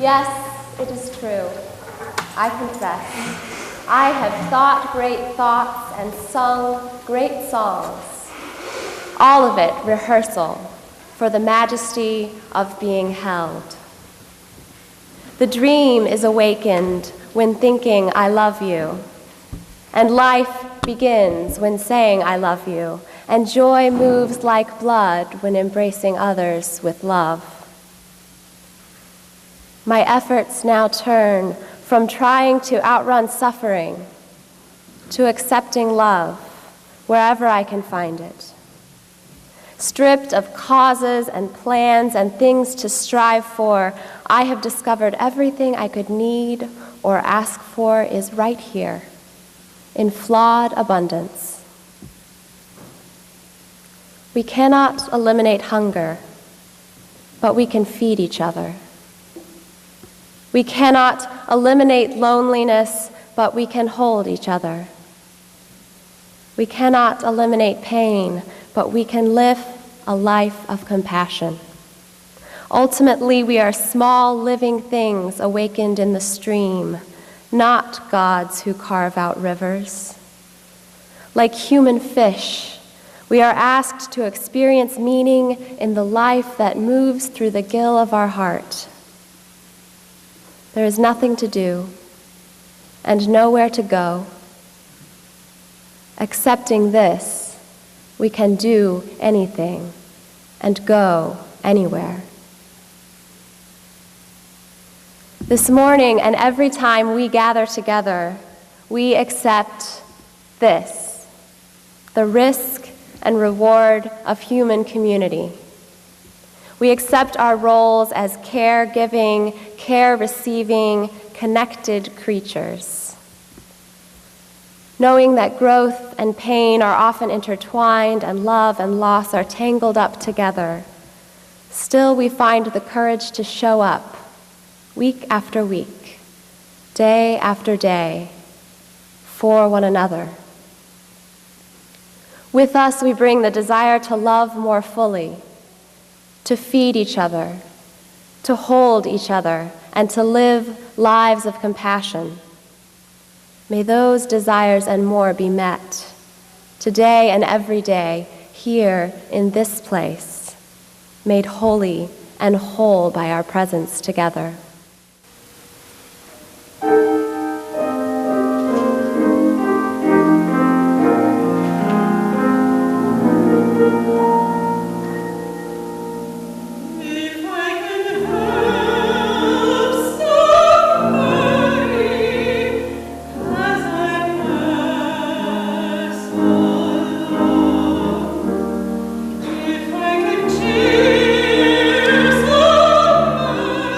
Yes, it is true. I confess. I have thought great thoughts and sung great songs. All of it rehearsal for the majesty of being held. The dream is awakened when thinking I love you, and life begins when saying I love you, and joy moves like blood when embracing others with love. My efforts now turn from trying to outrun suffering to accepting love wherever I can find it. Stripped of causes and plans and things to strive for, I have discovered everything I could need or ask for is right here, in flawed abundance. We cannot eliminate hunger, but we can feed each other. We cannot eliminate loneliness, but we can hold each other. We cannot eliminate pain, but we can live a life of compassion. Ultimately, we are small living things awakened in the stream, not gods who carve out rivers. Like human fish, we are asked to experience meaning in the life that moves through the gill of our heart. There is nothing to do and nowhere to go. Accepting this, we can do anything and go anywhere. This morning and every time we gather together, we accept this, the risk and reward of human community. We accept our roles as care-giving, care-receiving, connected creatures. Knowing that growth and pain are often intertwined and love and loss are tangled up together, still we find the courage to show up week after week, day after day, for one another. With us, we bring the desire to love more fully, to feed each other, to hold each other, and to live lives of compassion. May those desires and more be met today and every day here in this place, made holy and whole by our presence together. If I can cheer somebody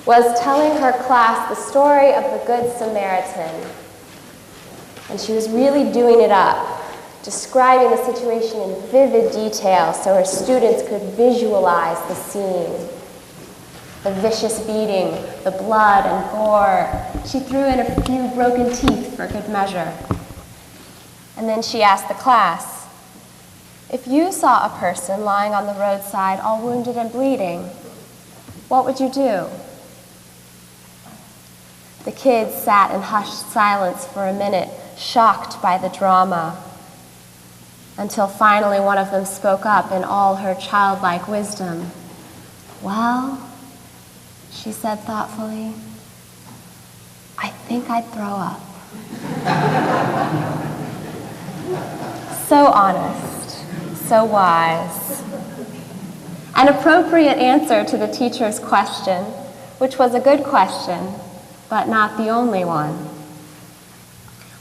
was telling her class the story of the Good Samaritan. And she was really doing it up, describing the situation in vivid detail so her students could visualize the scene. The vicious beating, the blood and gore. She threw in a few broken teeth for good measure. And then she asked the class, if you saw a person lying on the roadside all wounded and bleeding, what would you do? The kids sat in hushed silence for a minute, shocked by the drama, until finally one of them spoke up in all her childlike wisdom. Well, she said thoughtfully, I think I'd throw up. So honest, so wise. An appropriate answer to the teacher's question, which was a good question, but not the only one.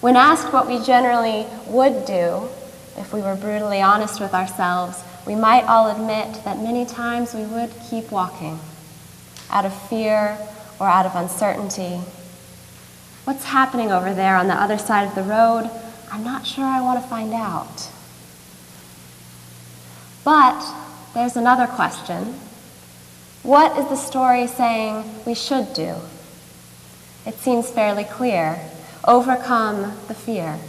When asked what we generally would do, if we were brutally honest with ourselves, we might all admit that many times we would keep walking, out of fear or out of uncertainty. What's happening over there on the other side of the road? I'm not sure I want to find out. But there's another question. What is the story saying we should do? It seems fairly clear. Overcome the fear.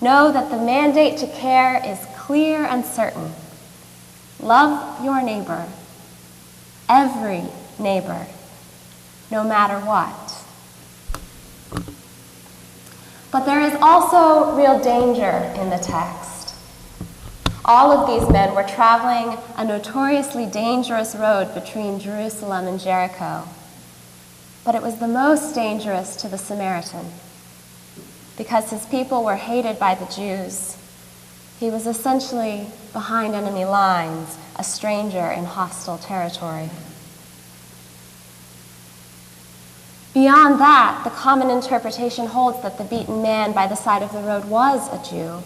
Know that the mandate to care is clear and certain. Love your neighbor, every neighbor, no matter what. But there is also real danger in the text. All of these men were traveling a notoriously dangerous road between Jerusalem and Jericho. But it was the most dangerous to the Samaritan. Because his people were hated by the Jews, he was essentially behind enemy lines, a stranger in hostile territory. Beyond that, the common interpretation holds that the beaten man by the side of the road was a Jew.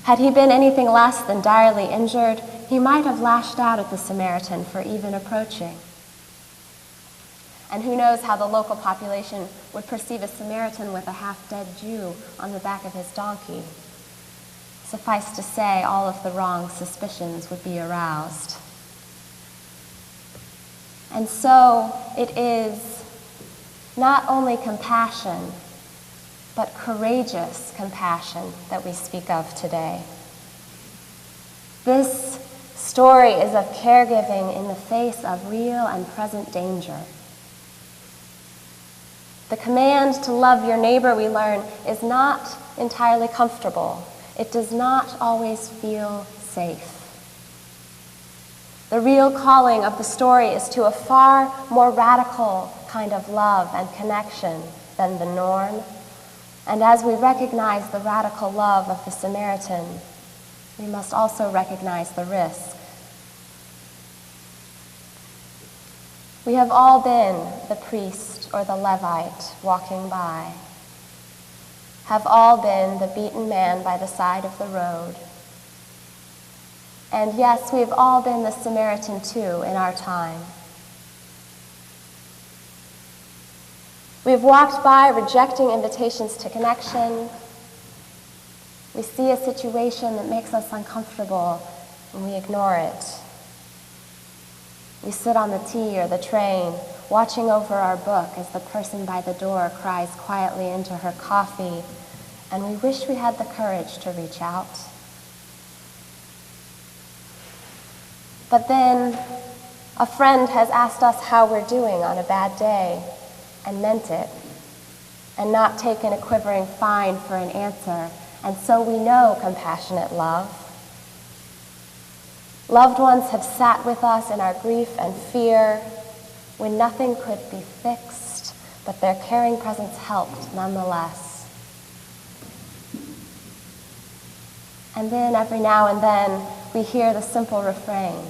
Had he been anything less than direly injured, he might have lashed out at the Samaritan for even approaching. And who knows how the local population would perceive a Samaritan with a half-dead Jew on the back of his donkey. Suffice to say, all of the wrong suspicions would be aroused. And so it is not only compassion, but courageous compassion that we speak of today. This story is of caregiving in the face of real and present danger. The command to love your neighbor, we learn, is not entirely comfortable. It does not always feel safe. The real calling of the story is to a far more radical kind of love and connection than the norm. And as we recognize the radical love of the Samaritan, we must also recognize the risk. We have all been the priest or the Levite walking by, have all been the beaten man by the side of the road. And yes, we've all been the Samaritan too in our time. We've walked by rejecting invitations to connection. We see a situation that makes us uncomfortable and we ignore it. We sit on the T or the train, watching over our book as the person by the door cries quietly into her coffee, and we wish we had the courage to reach out. But then a friend has asked us how we're doing on a bad day, and meant it, and not taken a quivering fine for an answer, and so we know compassionate love. Loved ones have sat with us in our grief and fear when nothing could be fixed, but their caring presence helped nonetheless. And then every now and then we hear the simple refrain,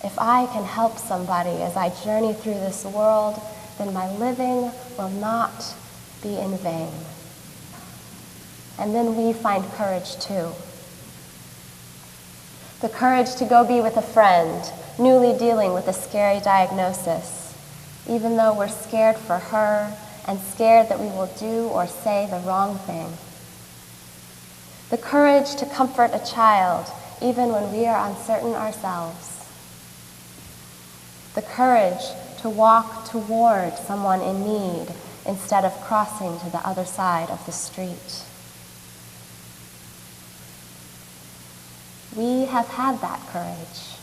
if I can help somebody as I journey through this world, then my living will not be in vain. And then we find courage too. The courage to go be with a friend, newly dealing with a scary diagnosis, even though we're scared for her and scared that we will do or say the wrong thing. The courage to comfort a child even when we are uncertain ourselves. The courage to walk toward someone in need instead of crossing to the other side of the street. We have had that courage.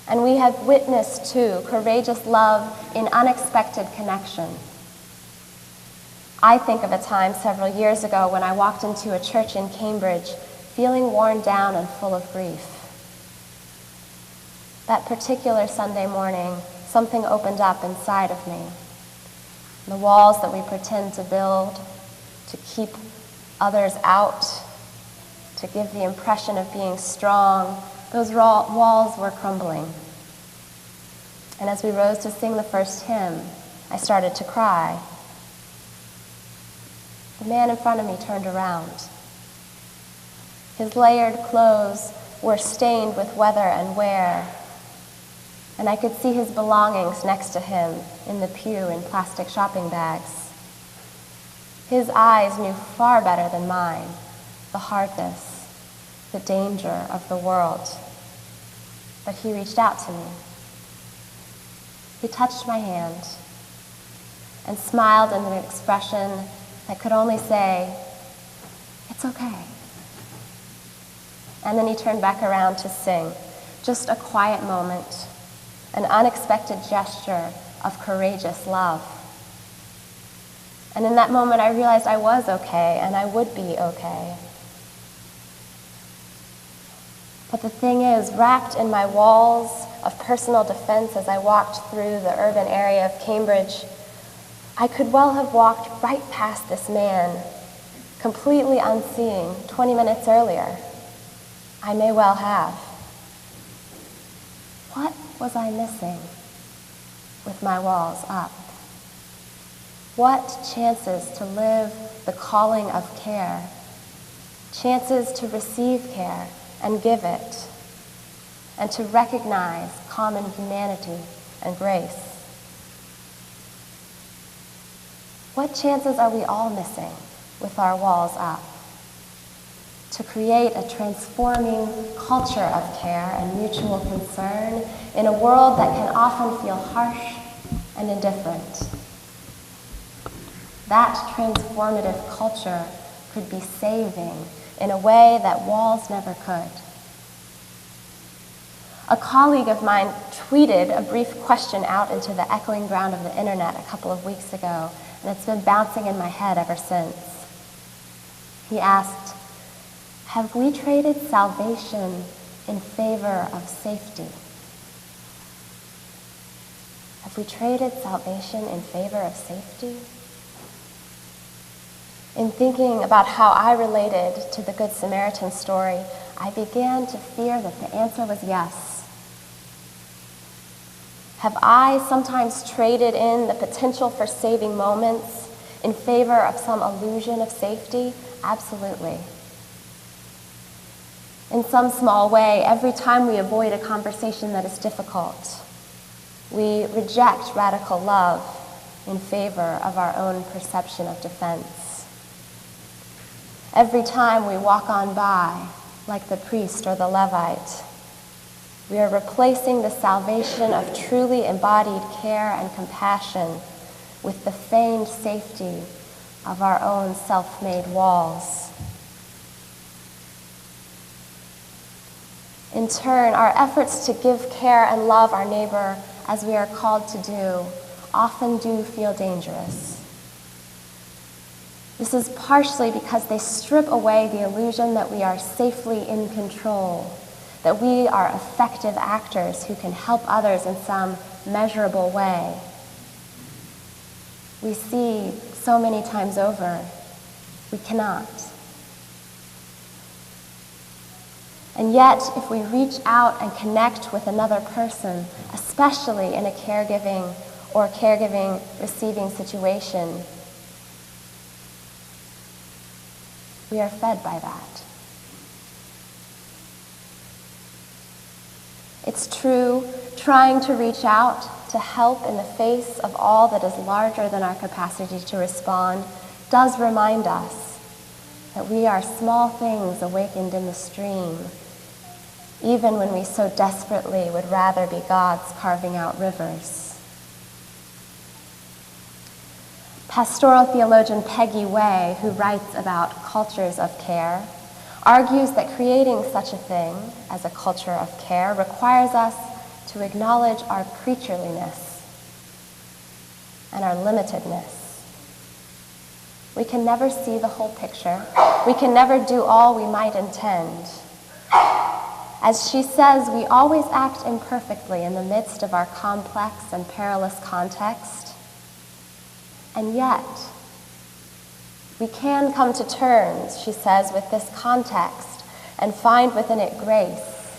And we have witnessed, too, courageous love in unexpected connection. I think of a time several years ago when I walked into a church in Cambridge feeling worn down and full of grief. That particular Sunday morning, something opened up inside of me. The walls that we pretend to build, to keep others out, to give the impression of being strong, those walls were crumbling. And as we rose to sing the first hymn, I started to cry. The man in front of me turned around. His layered clothes were stained with weather and wear, and I could see his belongings next to him in the pew in plastic shopping bags. His eyes knew far better than mine the hardness, the danger of the world. But he reached out to me. He touched my hand and smiled in an expression that could only say, "It's okay." And then he turned back around to sing, just a quiet moment, an unexpected gesture of courageous love. And in that moment, I realized I was okay and I would be okay. But the thing is, wrapped in my walls of personal defense as I walked through the urban area of Cambridge, I could well have walked right past this man, completely unseeing, 20 minutes earlier. I may well have. What was I missing with my walls up? What chances to live the calling of care, chances to receive care and give it, and to recognize common humanity and grace. What chances are we all missing with our walls up to create a transforming culture of care and mutual concern in a world that can often feel harsh and indifferent? That transformative culture could be saving in a way that walls never could. A colleague of mine tweeted a brief question out into the echoing ground of the internet a couple of weeks ago, and it's been bouncing in my head ever since. He asked, "Have we traded salvation in favor of safety?" Have we traded salvation in favor of safety? In thinking about how I related to the Good Samaritan story, I began to fear that the answer was yes. Have I sometimes traded in the potential for saving moments in favor of some illusion of safety? Absolutely. In some small way, every time we avoid a conversation that is difficult, we reject radical love in favor of our own perception of defense. Every time we walk on by, like the priest or the Levite, we are replacing the salvation of truly embodied care and compassion with the feigned safety of our own self-made walls. In turn, our efforts to give care and love our neighbor as we are called to do often do feel dangerous. This is partially because they strip away the illusion that we are safely in control, that we are effective actors who can help others in some measurable way. We see so many times over, we cannot. And yet, if we reach out and connect with another person, especially in a caregiving or caregiving receiving situation, we are fed by that. It's true, trying to reach out to help in the face of all that is larger than our capacity to respond does remind us that we are small things awakened in the stream, even when we so desperately would rather be gods carving out rivers. Pastoral theologian Peggy Way, who writes about cultures of care, argues that creating such a thing as a culture of care requires us to acknowledge our creatureliness and our limitedness. We can never see the whole picture. We can never do all we might intend. As she says, we always act imperfectly in the midst of our complex and perilous context. And yet, we can come to terms, she says, with this context and find within it grace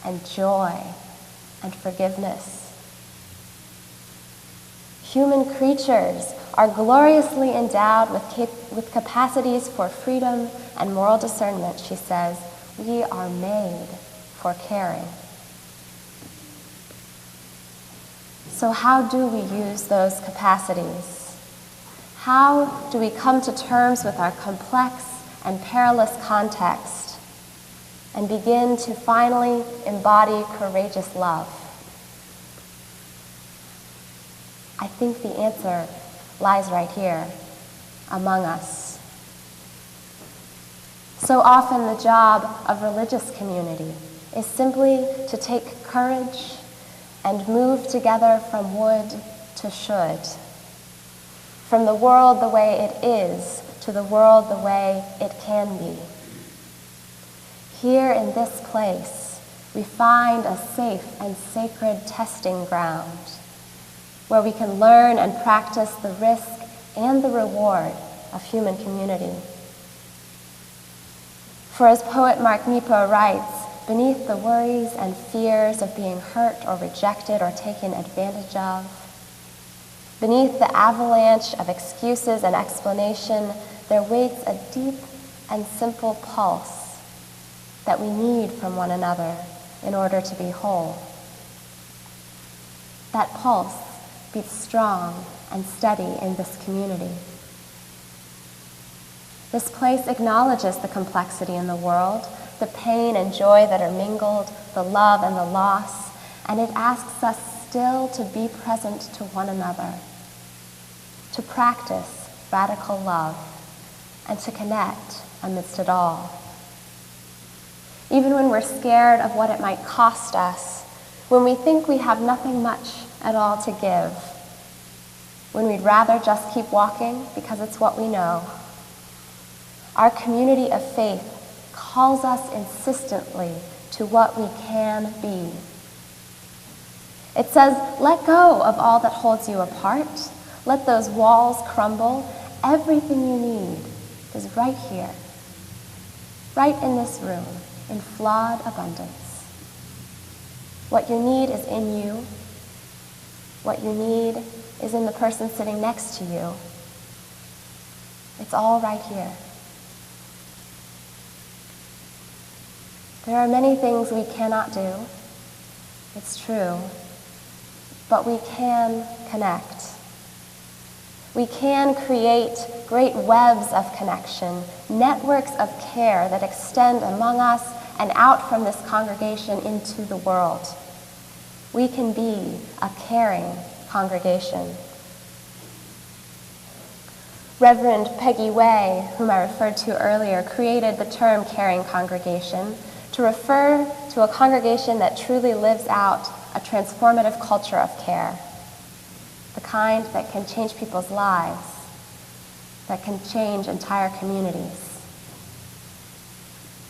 and joy and forgiveness. Human creatures are gloriously endowed with capacities for freedom and moral discernment, she says. We are made for caring. So how do we use those capacities? How do we come to terms with our complex and perilous context and begin to finally embody courageous love? I think the answer lies right here among us. So often the job of religious community is simply to take courage and move together from would to should, from the world the way it is to the world the way it can be. Here in this place, we find a safe and sacred testing ground where we can learn and practice the risk and the reward of human community. For as poet Mark Nepo writes, beneath the worries and fears of being hurt or rejected or taken advantage of, beneath the avalanche of excuses and explanation, there waits a deep and simple pulse that we need from one another in order to be whole. That pulse beats strong and steady in this community. This place acknowledges the complexity in the world, the pain and joy that are mingled, the love and the loss, and it asks us still to be present to one another, to practice radical love, and to connect amidst it all. Even when we're scared of what it might cost us, when we think we have nothing much at all to give, when we'd rather just keep walking because it's what we know, our community of faith calls us insistently to what we can be. It says, let go of all that holds you apart. Let those walls crumble. Everything you need is right here, right in this room, in flawed abundance. What you need is in you. What you need is in the person sitting next to you. It's all right here. There are many things we cannot do, it's true, but we can connect. We can create great webs of connection, networks of care that extend among us and out from this congregation into the world. We can be a caring congregation. Reverend Peggy Way, whom I referred to earlier, created the term caring congregation to refer to a congregation that truly lives out a transformative culture of care, the kind that can change people's lives, that can change entire communities.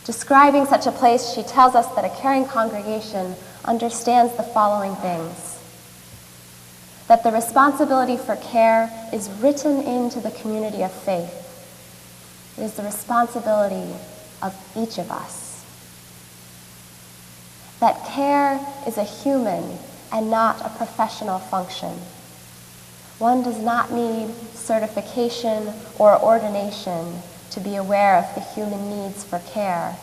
Describing such a place, she tells us that a caring congregation understands the following things: that the responsibility for care is written into the community of faith. It is the responsibility of each of us. That care is a human and not a professional function. One does not need certification or ordination to be aware of the human needs for care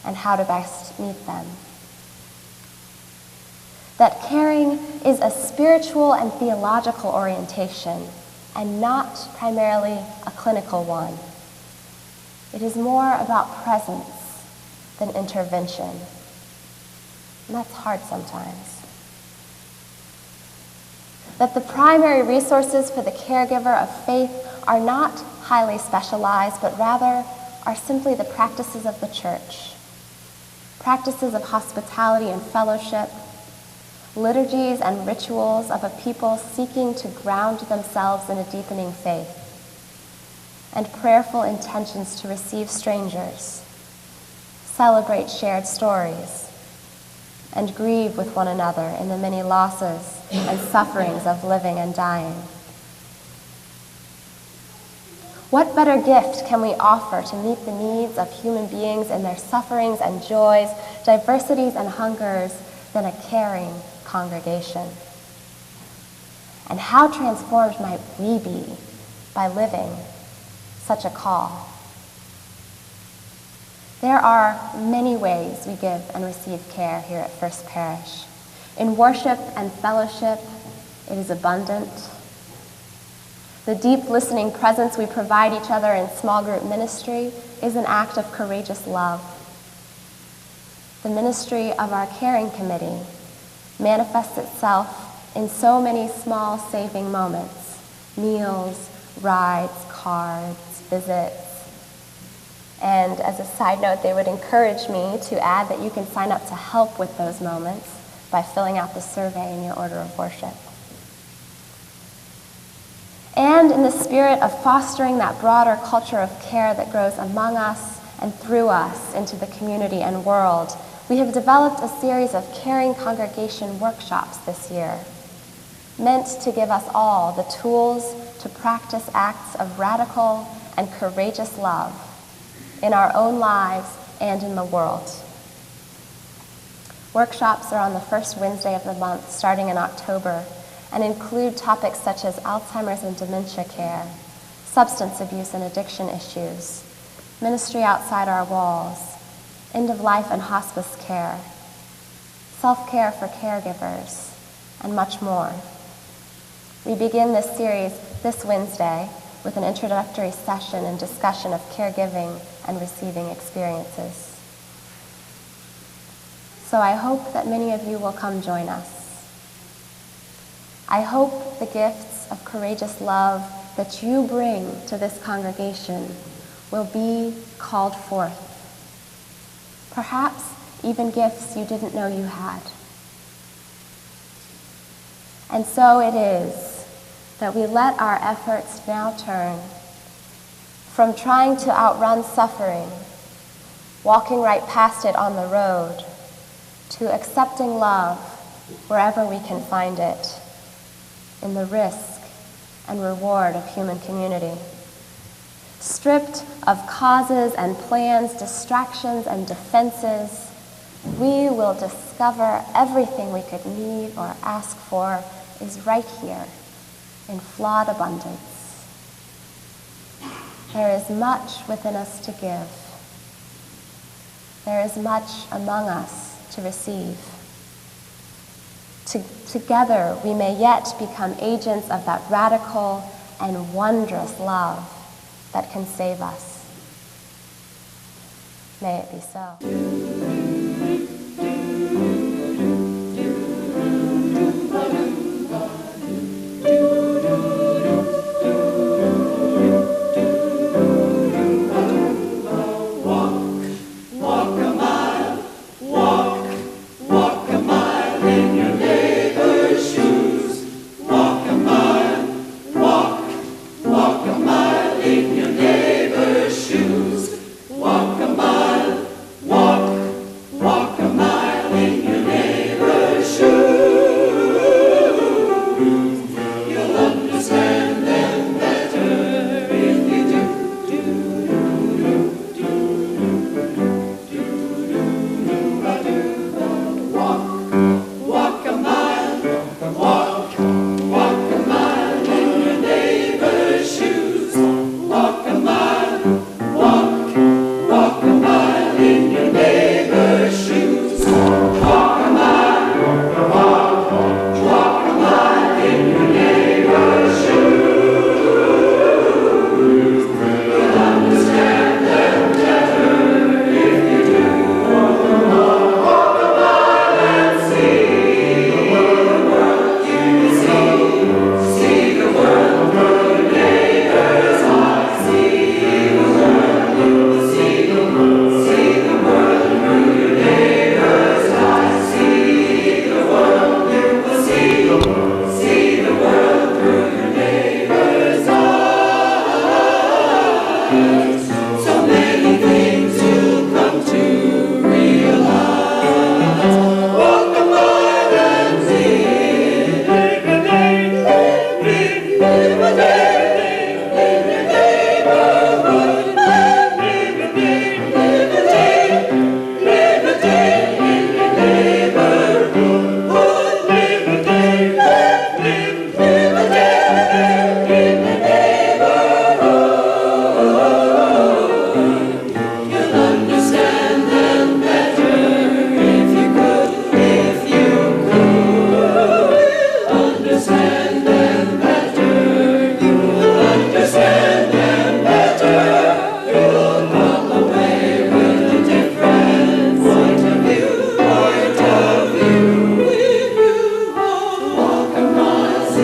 and how to best meet them. that caring is a spiritual and theological orientation and not primarily a clinical one. It is more about presence than intervention. And that's hard sometimes. That the primary resources for the caregiver of faith are not highly specialized, but rather are simply the practices of the church. Practices of hospitality and fellowship, liturgies and rituals of a people seeking to ground themselves in a deepening faith, and prayerful intentions to receive strangers, celebrate shared stories, and grieve with one another in the many losses and sufferings of living and dying. What better gift can we offer to meet the needs of human beings in their sufferings and joys, diversities and hungers than a caring congregation? And how transformed might we be by living such a call? There are many ways we give and receive care here at First Parish. In worship and fellowship, it is abundant. The deep listening presence we provide each other in small group ministry is an act of courageous love. The ministry of our caring committee manifests itself in so many small saving moments: meals, rides, cards, visits. And as a side note, they would encourage me to add that you can sign up to help with those moments by filling out the survey in your order of worship. And in the spirit of fostering that broader culture of care that grows among us and through us into the community and world, we have developed a series of caring congregation workshops this year, meant to give us all the tools to practice acts of radical and courageous love in our own lives and in the world. Workshops are on the first Wednesday of the month, starting in October, and include topics such as Alzheimer's and dementia care, substance abuse and addiction issues, ministry outside our walls, end-of-life and hospice care, self-care for caregivers, and much more. We begin this series this Wednesday with an introductory session and discussion of caregiving and receiving experiences. So I hope that many of you will come join us. I hope the gifts of courageous love that you bring to this congregation will be called forth. Perhaps even gifts you didn't know you had. And so it is that we let our efforts now turn from trying to outrun suffering, walking right past it on the road, to accepting love wherever we can find it, in the risk and reward of human community. Stripped of causes and plans, distractions and defenses, we will discover everything we could need or ask for is right here in flawed abundance. There is much within us to give. There is much among us to receive. Together, we may yet become agents of that radical and wondrous love that can save us. May it be so. Walk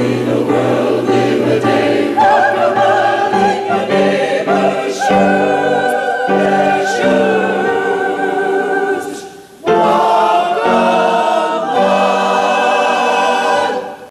fade away.